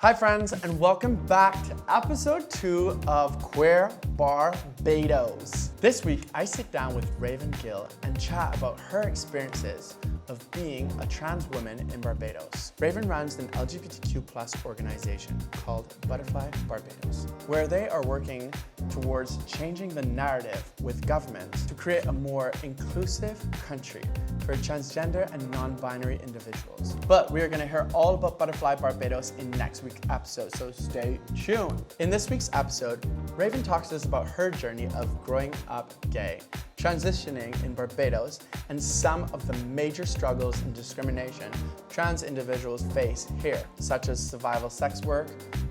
Hi friends, and welcome back to episode 2 of Quear Barbados. This week, I sit down with Raven Gill and chat about her experiences of being a trans woman in Barbados. Raven runs an LGBTQ+ organization called Butterfly Barbados, where they are working towards changing the narrative with governments to create a more inclusive country for transgender and non-binary individuals. But we are going to hear all about Butterfly Barbados in next week's episode, so stay tuned. In this week's episode, Raven talks to us about her journey of growing up gay, transitioning in Barbados, and some of the major struggles and discrimination trans individuals face here, such as survival sex work,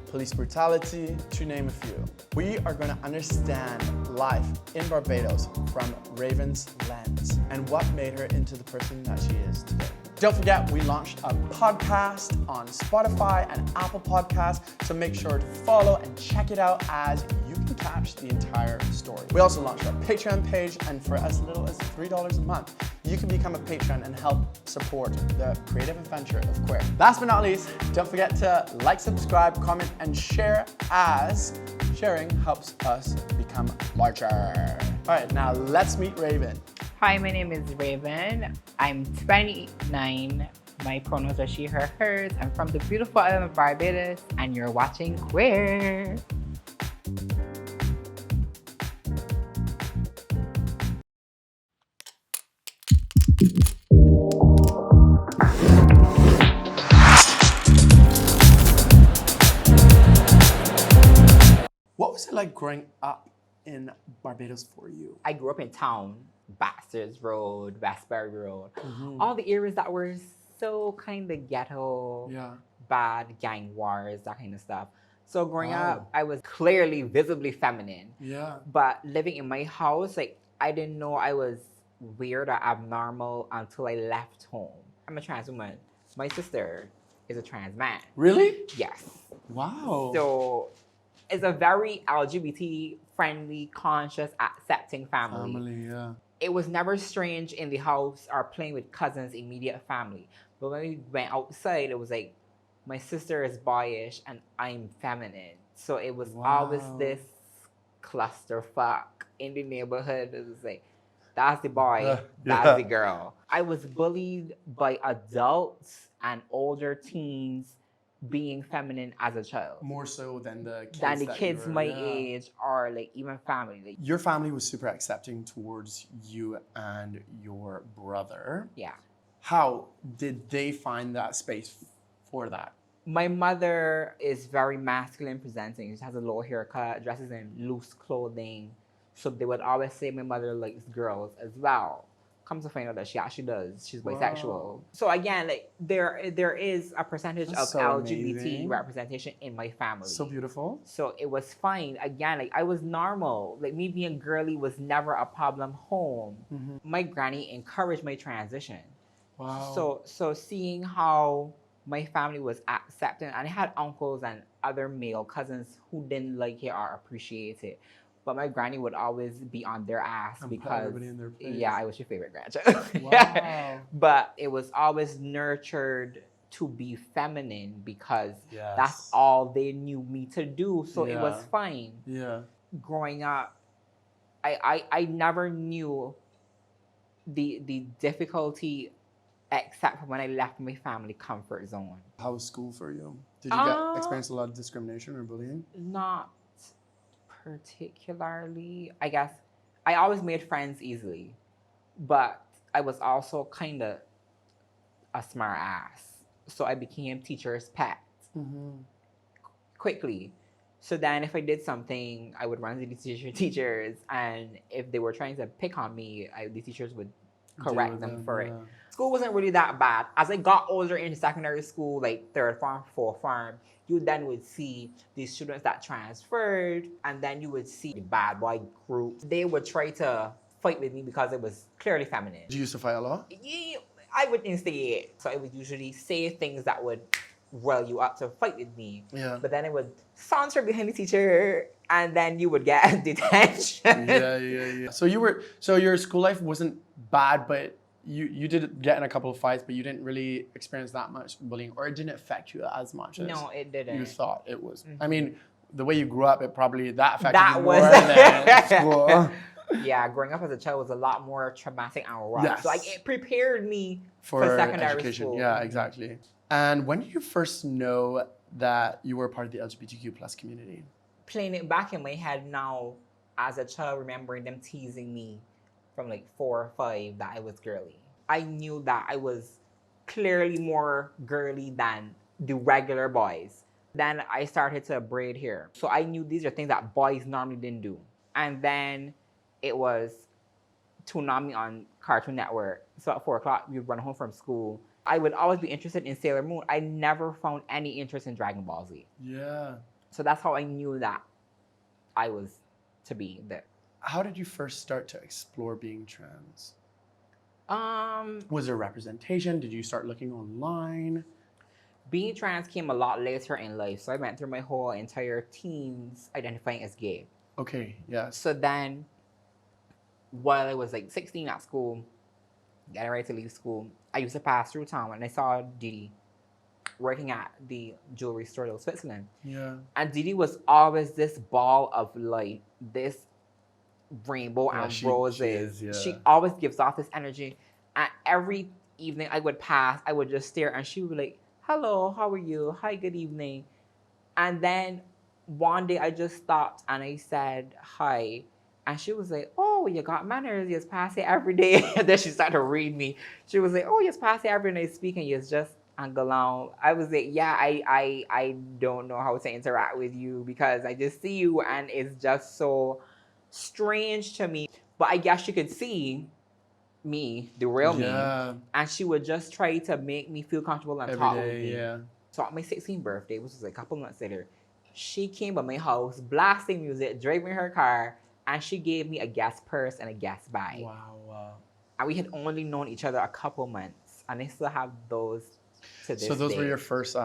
police brutality, to name a few. We are going to understand life in Barbados from Raven's lens and what made her into the person that she is today. Don't forget, we launched a podcast on Spotify and Apple Podcasts, so make sure to follow and check it out as you can catch the entire story. We also launched our Patreon page, and for as little as $3 a month, you can become a patron and help support the creative adventure of Quear. Last but not least, don't forget to like, subscribe, comment, and share, as sharing helps us become larger. All right, now let's meet Raven. Hi, my name is Raven. I'm 29. My pronouns are she, her, hers. I'm from the beautiful island of Barbados, and you're watching Quear. What was it like growing up in Barbados for you? I grew up in town, Baxter's Road, Westbury Road. All the areas that were so kind of ghetto, bad gang wars, that kind of stuff. So growing up, I was clearly visibly feminine. But living in my house, I didn't know I was weird or abnormal until I left home. I'm a trans woman. My sister is a trans man. Really? Yes. Wow. So it's a very LGBT friendly, conscious, accepting family. It was never strange in the house or playing with cousins, immediate family. But when we went outside, it was like, my sister is boyish and I'm feminine. So it was always this clusterfuck in the neighborhood. It was like, that's the boy, that's the girl. I was bullied by adults and older teens being feminine as a child. More so than the kids my age, or even family. Your family was super accepting towards you and your brother. Yeah. How did they find that space for that? My mother is very masculine presenting. She has a low haircut, dresses in loose clothing. So they would always say my mother likes girls as well. Comes to find out that she actually does. She's bisexual. So again, there is a percentage of LGBT representation in my family. So beautiful. So it was fine. Again, I was normal. Me being girly was never a problem home. My granny encouraged my transition. Wow. So seeing how my family was accepting, and I had uncles and other male cousins who didn't like it or appreciate it. But my granny would always be on their ass because, I was your favorite grandchild. Wow. But it was always nurtured to be feminine because that's all they knew me to do. So it was fine. Growing up, I never knew the difficulty except for when I left my family comfort zone. How was school for you? Did you experience a lot of discrimination or bullying? Not particularly. I guess I always made friends easily, but I was also kind of a smart ass. So I became teacher's pet quickly. So then if I did something, I would run to the teachers, and if they were trying to pick on me, the teachers would correct them for it. School wasn't really that bad. As I got older in secondary school, third form, fourth form, you then would see these students that transferred, and then you would see the bad boy group. They would try to fight with me because it was clearly feminine. Did you used to fight a lot? Yeah, I would instigate. So I would usually say things that would rile you up to fight with me. But then it would saunter behind the teacher, and then you would get detention. So your school life wasn't bad, but you did get in a couple of fights, but you didn't really experience that much bullying, or it didn't affect you as much as No, it didn't. you thought it was. Mm-hmm. I mean, the way you grew up, it probably affected That you was more than school. Yeah, growing up as a child was a lot more traumatic and rough. Yes. So like it prepared me for secondary education. school. Yeah, exactly. And when did you first know that you were part of the LGBTQ plus community? Playing it back in my head now, as a child, remembering them teasing me from like 4 or 5 that I was girly. I knew that I was clearly more girly than the regular boys. Then I started to braid hair. So I knew these are things that boys normally didn't do. And then it was Toonami on Cartoon Network. So at 4 o'clock, we would run home from school. I would always be interested in Sailor Moon. I never found any interest in Dragon Ball Z. Yeah. So that's how I knew that I was to be there. How did you first start to explore being trans? Was there representation? Did you start looking online? Being trans came a lot later in life. So I went through my whole entire teens identifying as gay. Okay, yes. So then, while I was like 16 at school, getting ready to leave school, I used to pass through town and I saw Didi working at the jewelry store in Switzerland. Yeah. And Didi was always this ball of light, this rainbow and roses. She always gives off this energy. And every evening I would pass, I would just stare and she would be like, hello, how are you? Hi, good evening. And then one day I just stopped and I said, hi. And she was like, oh, you got manners. You just pass it every day. And then she started to read me. She was like, oh, you just pass it every day speaking. You just angalang. I was like, yeah, I don't know how to interact with you because I just see you and it's just so strange to me. But I guess she could see me, the real me. And she would just try to make me feel comfortable and talk with me. Yeah. So on my 16th birthday, which was a couple months later, she came by my house, blasting music, driving her car, and she gave me a guest purse and a guest bag. Wow. And we had only known each other a couple months, and I still have those to this day. So those were your first,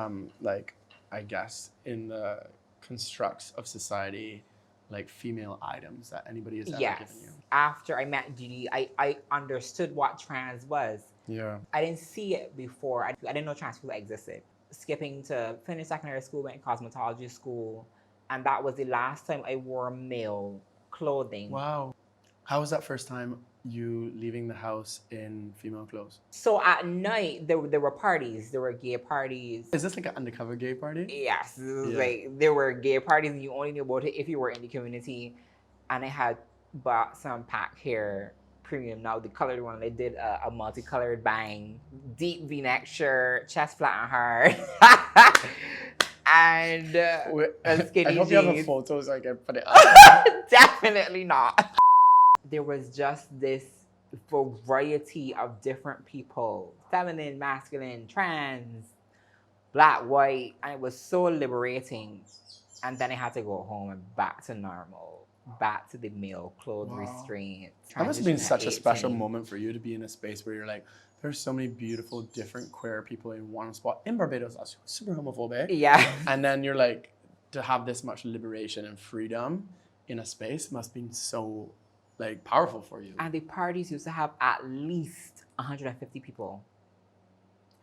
like, I guess, in the constructs of society, like female items that anybody has ever given you. After I met Didi, I understood what trans was. Yeah. I didn't see it before. I didn't know trans people existed. Skipping to finish secondary school, went to cosmetology school, and that was the last time I wore male clothing. Wow. How was that first time you leaving the house in female clothes? So at night, there were parties. There were gay parties. Is this like an undercover gay party? Yes. It was like there were gay parties and you only knew about it if you were in the community. And I had bought some pack hair premium, now the colored one. I did a multicolored bang, deep V-neck shirt, chest flat and hard. And skinny I hope jeans. you have a photo so I can put it up. Definitely not. There was just this variety of different people, feminine, masculine, trans, black, white, and it was so liberating. And then I had to go home and back to normal, back to the male clothes restraint. That must have been such a special moment for you to be in a space where you're like, there's so many beautiful, different queer people in one spot. In Barbados, that's super homophobic. Yeah. And then you're like, to have this much liberation and freedom in a space must be so like powerful for you. And the parties used to have at least 150 people.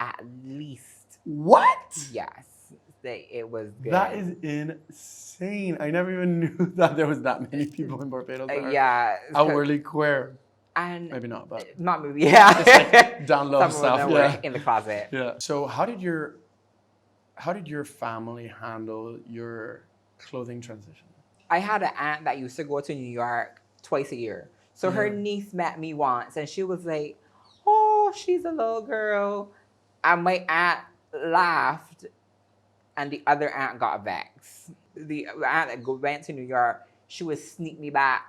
At least. What? Yes. It was good. That is insane. I never even knew that there was that many people in Barbados that are outwardly queer. And maybe not, but not maybe, yeah. It's like down low stuff. Yeah. In the closet. Yeah. So how did your family handle your clothing transition? I had an aunt that used to go to New York twice a year. So her niece met me once and she was like, oh, she's a little girl. And my aunt laughed and the other aunt got vexed. The aunt that went to New York, she would sneak me back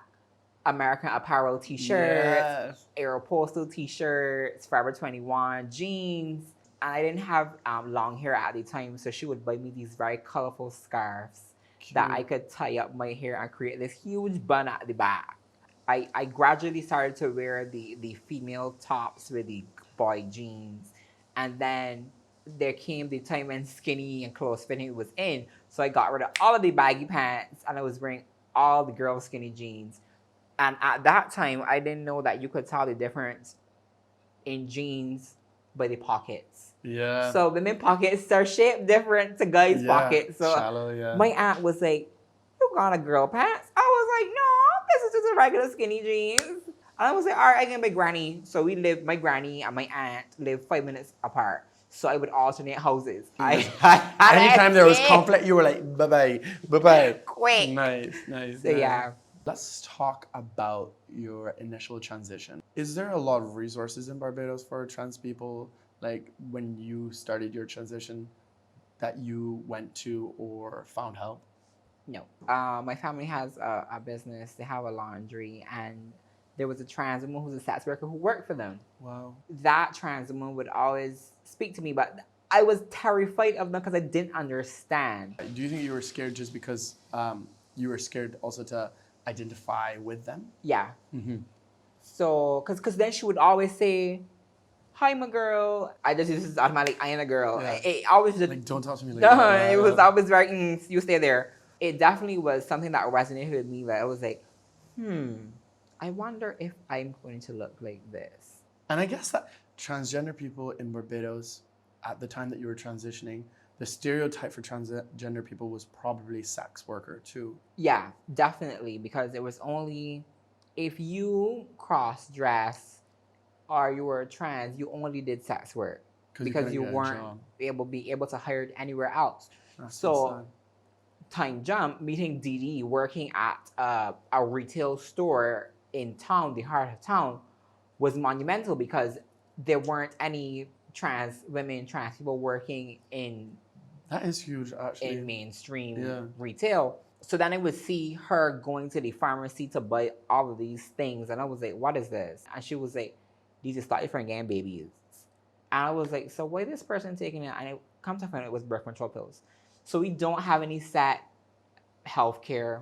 American Apparel t-shirts, Aeropostale t-shirts, Forever 21 jeans. And I didn't have long hair at the time, so she would buy me these very colorful scarves that I could tie up my hair and create this huge bun at the back. I gradually started to wear the female tops with the boy jeans. And then there came the time when skinny and close fitting was in. So I got rid of all of the baggy pants and I was wearing all the girl skinny jeans. And at that time, I didn't know that you could tell the difference in jeans by the pockets. Yeah. So women pockets are shaped different to guys' pockets. So shallow, yeah. my aunt was like, "You got a girl pants?" I was like, "No, this is just a regular skinny jeans." And I was like, "All right, I get my granny." So my granny and my aunt lived 5 minutes apart. So I would alternate houses. Anytime there was conflict, you were like, bye-bye, bye-bye. Quick. Nice. So yeah. Let's talk about your initial transition. Is there a lot of resources in Barbados for trans people, like when you started your transition, that you went to or found help? No. My family has a business. They have a laundry, and there was a trans woman who's a sex worker who worked for them. Wow. That trans woman would always speak to me, but I was terrified of them because I didn't understand. Do you think you were scared just because you were scared also to identify with them? Yeah. So, because then she would always say, "Hi, my girl." I just use this automatic, "I am a girl." Yeah. It always just, Like, don't talk to me like no, that. it was always very, you stay there. It definitely was something that resonated with me, that I was like, I wonder if I'm going to look like this. And I guess that transgender people in Barbados, at the time that you were transitioning, the stereotype for transgender people was probably sex worker too. Yeah, definitely, because it was only, if you cross-dress or you were trans, you only did sex work because you weren't able to hire it anywhere else. That's so time jump, meeting Dee Dee working at a retail store in town, the heart of town, was monumental because there weren't any trans women, trans people working in that is huge, actually. In mainstream retail. So then I would see her going to the pharmacy to buy all of these things, and I was like, "What is this?" And she was like, "These are started for getting babies." And I was like, "So why this person taking it?" And I come to find out it was birth control pills. So we don't have any set healthcare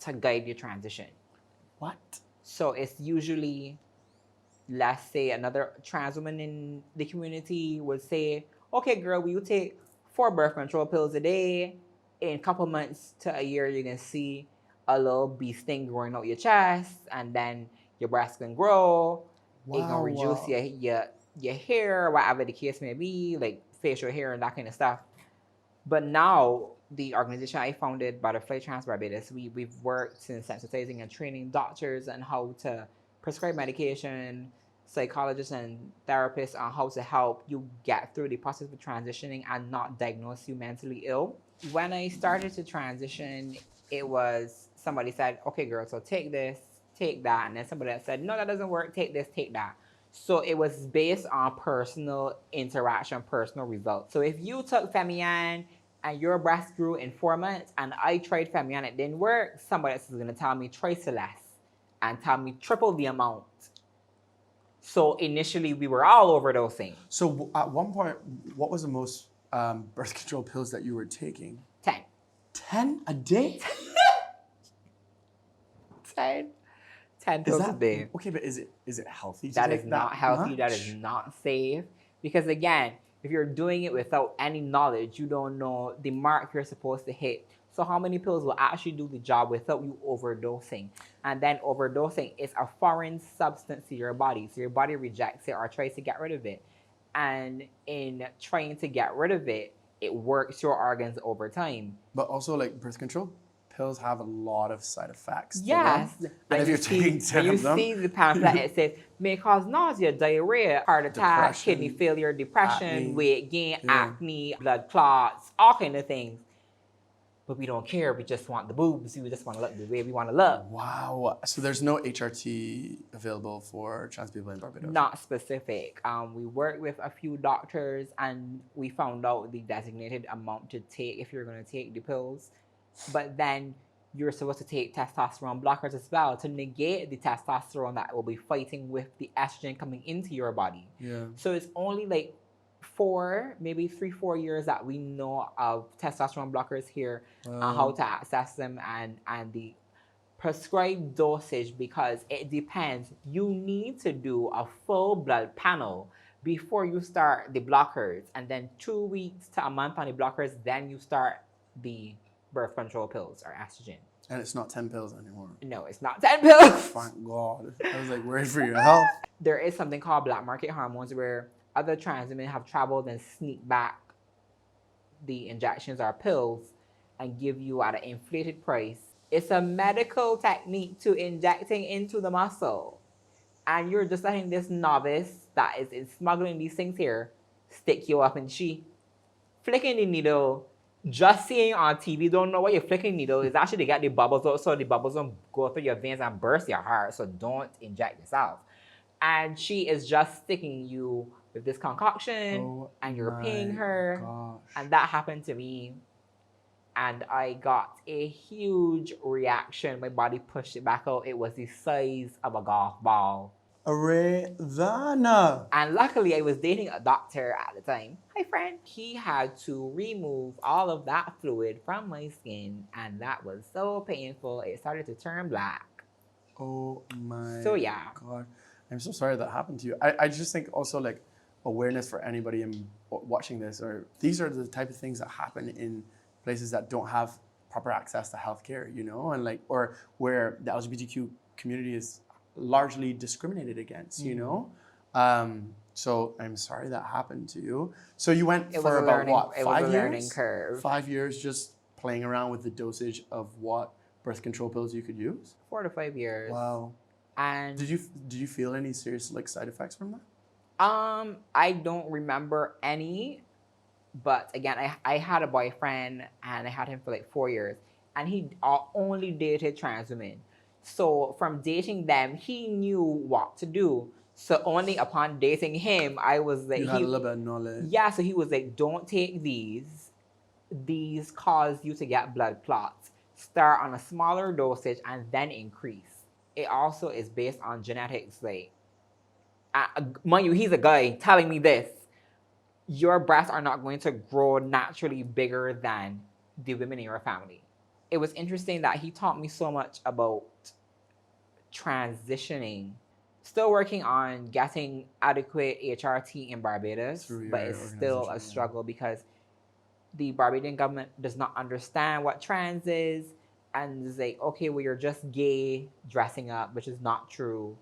to guide your transition. What? So it's usually, let's say another trans woman in the community would say, "Okay, girl, will you take 4 birth control pills a day? In a couple months to a year, you're gonna see a little bee sting growing out your chest, and then your breast can grow. Wow, it gonna reduce your hair, whatever the case may be, like facial hair and that kind of stuff." But now, the organization I founded, Butterfly Barbados, we've worked in sensitizing and training doctors on how to prescribe medication, psychologists and therapists on how to help you get through the process of transitioning and not diagnose you mentally ill. When I started to transition, it was somebody said, "Okay, girl, so take this, take that." And then somebody else said, "No, that doesn't work, take this, take that." So it was based on personal interaction, personal results. So if you took Femian and your breast grew in 4 months and I tried Femian and it didn't work, somebody else is going to tell me try Celeste and tell me triple the amount. So initially we were all overdosing. So at one point, what was the most birth control pills that you were taking? 10. 10 a day? 10 pills a day. Okay, but is it healthy to that take is not that healthy. much? That is not safe. Because again, if you're doing it without any knowledge, you don't know the mark you're supposed to hit. So how many pills will actually do the job without you overdosing? And then overdosing is a foreign substance to your body. So your body rejects it or tries to get rid of it. And in trying to get rid of it, it works your organs over time. But also, like, birth control pills have a lot of side effects. Yes. And if you're taking 10 of them, you see the pamphlet, it says may cause nausea, diarrhea, heart attack, kidney failure, depression, acne, weight gain, acne, blood clots, all kind of things. But we don't care. We just want the boobs. We just want to look the way we want to look. Wow. So there's no HRT available for trans people in Barbados? Not specific. We worked with a few doctors and we found out the designated amount to take if you're going to take the pills. But then you're supposed to take testosterone blockers as well to negate the testosterone that will be fighting with the estrogen coming into your body. Yeah. So it's only like 4 years that we know of testosterone blockers here, how to access them and the prescribed dosage, because it depends. You need to do a full blood panel before you start the blockers, and then 2 weeks to a month on the blockers, then you start the birth control pills or estrogen. And it's not 10 pills anymore. No, it's not 10 pills. Thank God. I was like worried for your health. There is something called black market hormones where other trans women have traveled and sneak back the injections or pills and give you at an inflated price. It's a medical technique to injecting into the muscle. And you're just letting this novice that is smuggling these things here stick you up, and she flicking the needle, just seeing on TV, don't know what you're flicking needle is. Actually, they got the bubbles out, so the bubbles don't go through your veins and burst your heart, so don't inject yourself. And she is just sticking you with this concoction, and you're paying her. Gosh. And that happened to me. And I got a huge reaction. My body pushed it back out. It was the size of a golf ball. Ravana. And luckily, I was dating a doctor at the time. Hi, friend. He had to remove all of that fluid from my skin, and that was so painful. It started to turn black. Oh my God. I'm so sorry that happened to you. I just think also like awareness for anybody watching this, or these are the type of things that happen in places that don't have proper access to healthcare, you know, and like, or where the LGBTQ community is largely discriminated against, you know? So I'm sorry that happened to you. So you went for about what, 5 years? It was a learning curve. 5 years just playing around with the dosage of what birth control pills you could use? 4 to 5 years. Wow. And did you feel any serious like side effects from that? I don't remember any, but again, I had a boyfriend and I had him for like 4 years, and he only dated trans women. So from dating them, he knew what to do. So only upon dating him, I was like, you had a little bit of knowledge. Yeah, so he was like, don't take these. These cause you to get blood clots. Start on a smaller dosage and then increase. It also is based on genetics. Like, mind you, he's a guy telling me this. Your breasts are not going to grow naturally bigger than the women in your family. It was interesting that he taught me so much about transitioning. Still working on getting adequate HRT in Barbados, but it's still a struggle because the Barbadian government does not understand what trans is, and is like, okay, well, you're just gay dressing up, which is not true.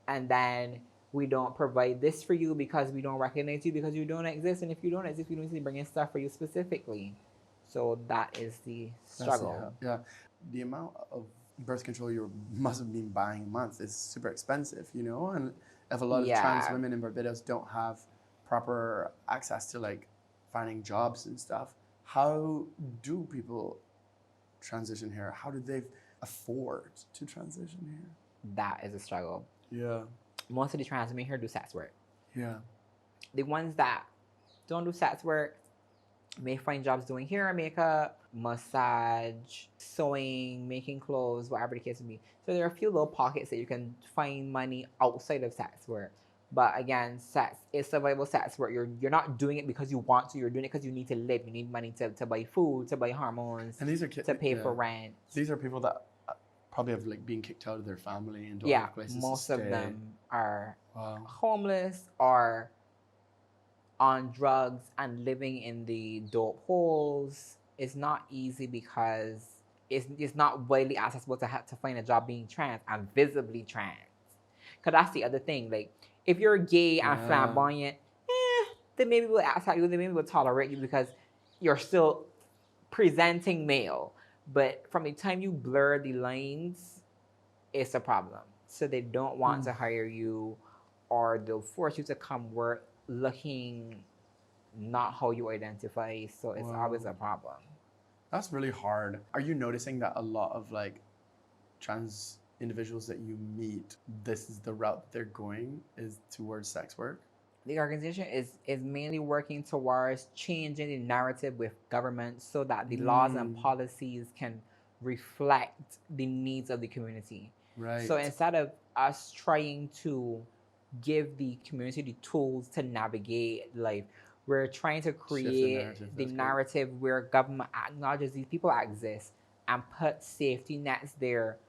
And then we don't provide this for you because we don't recognize you because you don't exist. And if you don't exist, we don't need to bring in stuff for you specifically. So that is the struggle. Yeah. The amount of birth control you must have been buying a month is super expensive, you know? And if a lot of trans women in Barbados don't have proper access to like finding jobs and stuff, how do people transition here? How do they afford to transition here? That is a struggle. Yeah. Most of the trans women here do sex work. Yeah. The ones that don't do sex work may find jobs doing hair, makeup, massage, sewing, making clothes, whatever the case may be. So there are a few little pockets that you can find money outside of sex work. But again, sex is survival sex work. You're not doing it because you want to. You're doing it because you need to live. You need money to buy food, to buy hormones, and these are to pay for rent. These are people that probably have like been kicked out of their family and don't have places most to of stay. them are homeless or on drugs and living in the dope holes. It's not easy because it's not widely accessible to have to find a job being trans and visibly trans. Because that's the other thing. Like, if you're gay and flamboyant, they maybe will accept you, they maybe will tolerate you because you're still presenting male. But from the time you blur the lines, it's a problem. So they don't want to hire you, or they'll force you to come work looking not how you identify. So it's always a problem. That's really hard. Are you noticing that a lot of like trans individuals that you meet, this is the route they're going, is towards sex work? The organization is mainly working towards changing the narrative with government so that the laws and policies can reflect the needs of the community. Right. So instead of us trying to give the community the tools to navigate life, we're trying to create the narrative where government acknowledges these people exist and put safety nets there.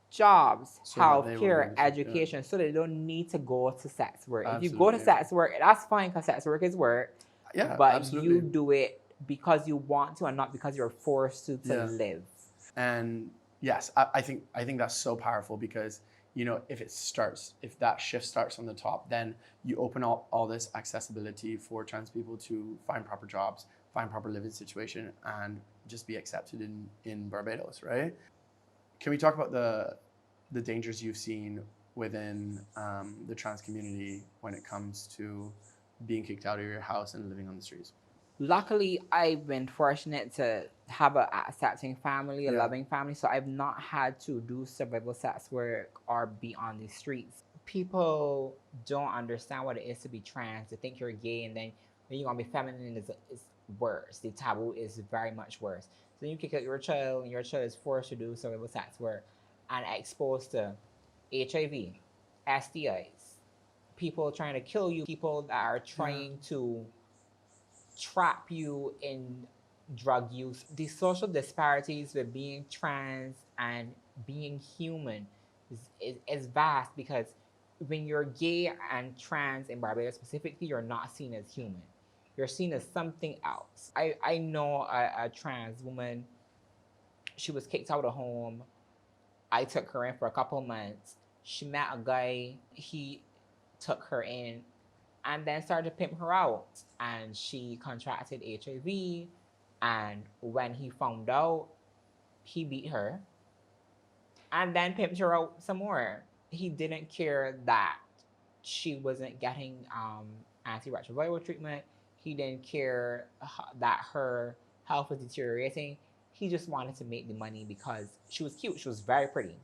Jobs, healthcare, education, so they don't need to go to sex work. If you go to sex work, that's fine because sex work is work. Yeah, but you do it because you want to and not because you're forced to live. And Yes, I think that's so powerful because, you know, if that shift starts on the top, then you open up all this accessibility for trans people to find proper jobs, find proper living situation, and just be accepted in Barbados, right? Can we talk about the dangers you've seen within the trans community when it comes to being kicked out of your house and living on the streets? Luckily, I've been fortunate to have a accepting family, a Yeah. loving family, so I've not had to do survival sex work or be on the streets. People don't understand what it is to be trans. They think you're gay, and then when you're gonna be feminine is worse. The taboo is very much worse. So you kick out your child, and your child is forced to do survival sex work and exposed to HIV, STIs, people trying to kill you, people that are trying to trap you in drug use. The social disparities with being trans and being human is vast because when you're gay and trans in Barbados specifically, you're not seen as human. You're seen as something else. I know a trans woman, she was kicked out of home. I took her in for a couple months. She met a guy, he took her in and then started to pimp her out. And she contracted HIV. And when he found out, he beat her and then pimped her out some more. He didn't care that she wasn't getting antiretroviral treatment. He didn't care that her health was deteriorating. He just wanted to make the money because she was cute. She was very pretty.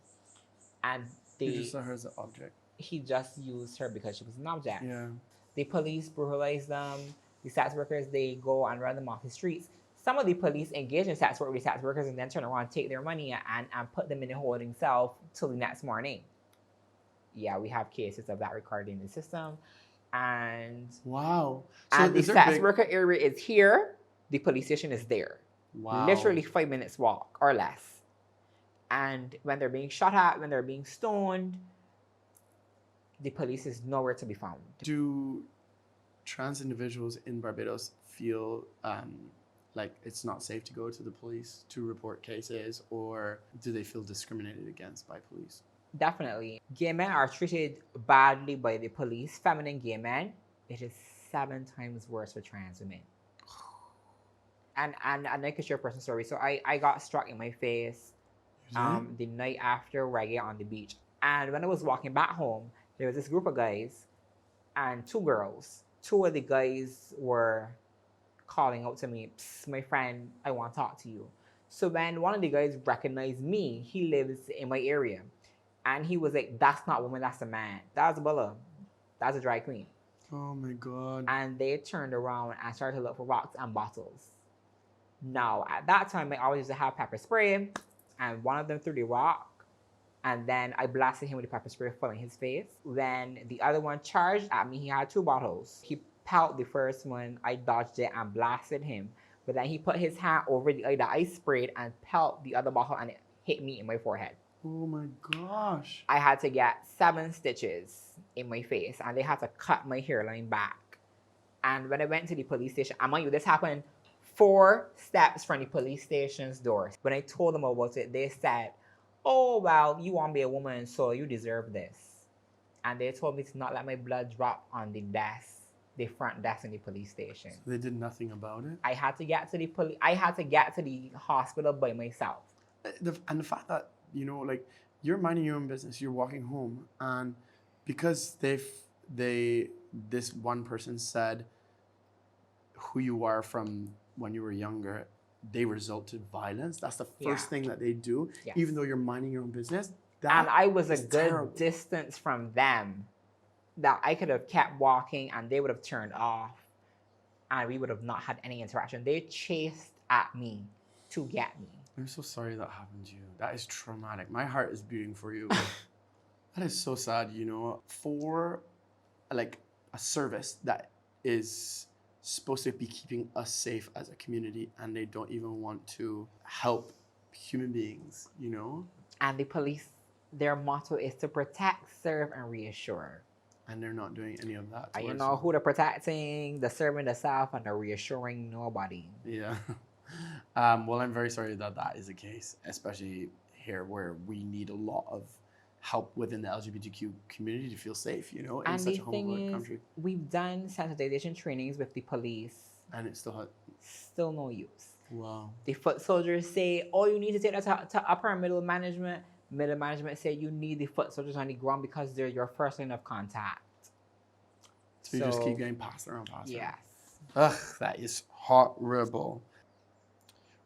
And You just saw her as an object. He just used her because she was an object. Yeah. The police brutalize them. The sex workers, they go and run them off the streets. Some of the police engage in sex work with sex workers and then turn around and take their money and put them in a holding cell till the next morning. Yeah, we have cases of that recorded in the system. And wow. So and the sex worker area is here. The police station is there. Wow. Literally 5 minutes walk or less. And when they're being shot at, when they're being stoned, the police is nowhere to be found. Do trans individuals in Barbados feel like it's not safe to go to the police to report cases, or do they feel discriminated against by police? Definitely. Gay men are treated badly by the police. Feminine gay men, it is 7 times worse for trans women. And I can share a personal story. So I got struck in my face the night after reggae on the beach. And when I was walking back home, there was this group of guys and 2 girls. 2 of the guys were calling out to me, my friend, I want to talk to you. So when one of the guys recognized me, he lives in my area. And he was like, that's not a woman, that's a man. That's a Bulla. That's a drag queen. Oh my God. And they turned around and started to look for rocks and bottles. Now, at that time, I always used to have pepper spray, and one of them threw the rock, and then I blasted him with the pepper spray full in his face. Then the other one charged at me. He had 2 bottles. He pelted the first one. I dodged it and blasted him. But then he put his hand over the eye that I sprayed and pelted the other bottle, and it hit me in my forehead. Oh my gosh. I had to get 7 stitches in my face, and they had to cut my hairline back. And when I went to the police station, I mind you, this happened 4 steps from the police station's door. When I told them about it, they said, oh, well, you want to be a woman, so you deserve this. And they told me to not let my blood drop on the desk, the front desk in the police station. So they did nothing about it? I had to get to the hospital by myself. And the fact that, you know, like, you're minding your own business, you're walking home, and because this one person said who you are from when you were younger, they resulted violence. That's the first thing that they do, even though you're minding your own business. And I was a good terrible distance from them that I could have kept walking and they would have turned off and we would have not had any interaction. They chased at me to get me. I'm so sorry that happened to you. That is traumatic. My heart is beating for you. That is so sad, you know, for like a service that is supposed to be keeping us safe as a community, and they don't even want to help human beings, you know? And the police, their motto is to protect, serve, and reassure. And they're not doing any of that. And you know who they're protecting? They're serving themselves and they're reassuring nobody. Yeah. Well, I'm very sorry that is the case, especially here where we need a lot of help within the LGBTQ community to feel safe, you know, in And such the a thing homophobic is, country. we've done sensitization trainings with the police. And it's Still no use. wow. The foot soldiers say, oh, you need to take that to upper and middle management. Middle management say you need the foot soldiers on the ground because they're your first line of contact. So you just keep getting passed around. Yes. Ugh, that is horrible.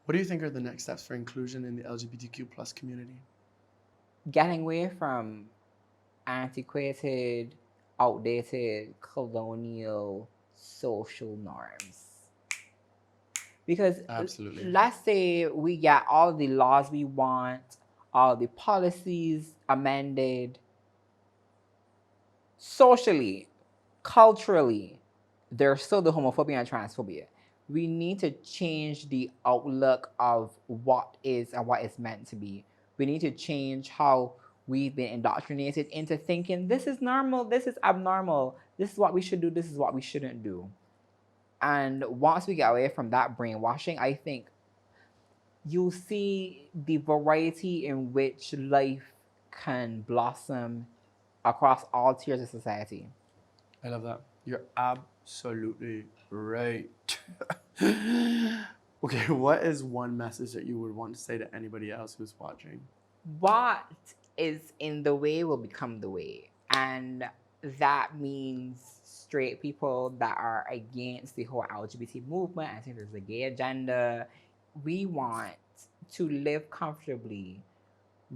What do you think are the next steps for inclusion in the LGBTQ plus community? Getting away from antiquated, outdated, colonial social norms. Because Absolutely. let's say we get all the laws we want, all the policies amended, socially, culturally, there's still the homophobia and transphobia. We need to change the outlook of what is and what is meant to be. We need to change how we've been indoctrinated into thinking this is normal, this is abnormal, this is what we should do, this is what we shouldn't do. And once we get away from that brainwashing, I think you'll see the variety in which life can blossom across all tiers of society. I love that. You're absolutely right. Okay, what is one message that you would want to say to anybody else who's watching? What is in the way will become the way. And that means straight people that are against the whole LGBT movement. I think there's a gay agenda. We want to live comfortably.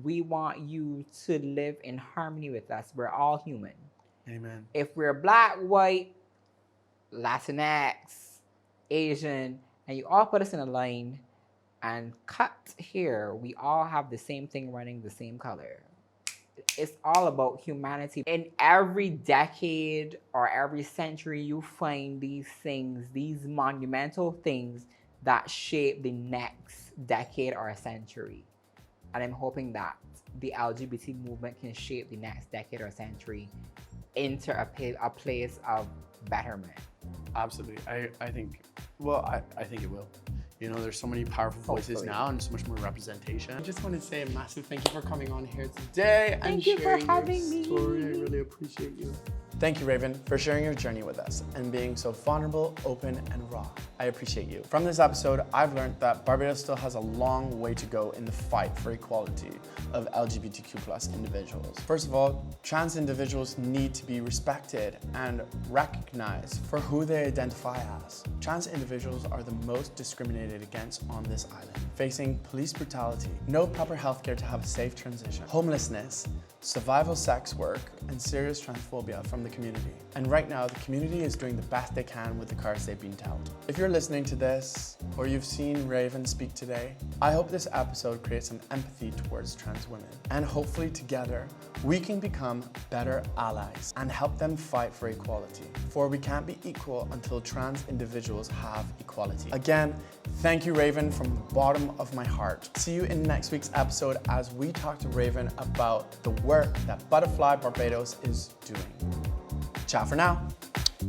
We want you to live in harmony with us. We're all human. Amen. If we're Black, white, Latinx, Asian, and you all put us in a line and cut here, we all have the same thing running the same color. It's all about humanity. In every decade or every century, you find these things, these monumental things that shape the next decade or a century. And I'm hoping that the LGBT movement can shape the next decade or century into a place of betterment. Absolutely. I think it will. You know, there's so many powerful voices Hopefully. now and so much more representation. I just want to say a massive thank you for coming on here today and Thank you for sharing having your me. story. I really appreciate you. Thank you, Raven, for sharing your journey with us and being so vulnerable, open, and raw. I appreciate you. From this episode, I've learned that Barbados still has a long way to go in the fight for equality of LGBTQ+ individuals. First of all, trans individuals need to be respected and recognized for who they identify as. Trans individuals are the most discriminated against on this island, facing police brutality, no proper healthcare to have a safe transition, homelessness, survival sex work, and serious transphobia from the community. And right now, the community is doing the best they can with the cards they've been dealt. If you're listening to this, or you've seen Raven speak today, I hope this episode creates some empathy towards trans women. And hopefully together, we can become better allies and help them fight for equality. For we can't be equal until trans individuals have equality. Again, thank you, Raven, from the bottom of my heart. See you in next week's episode as we talk to Raven about the work that Butterfly Barbados is doing. Ciao for now.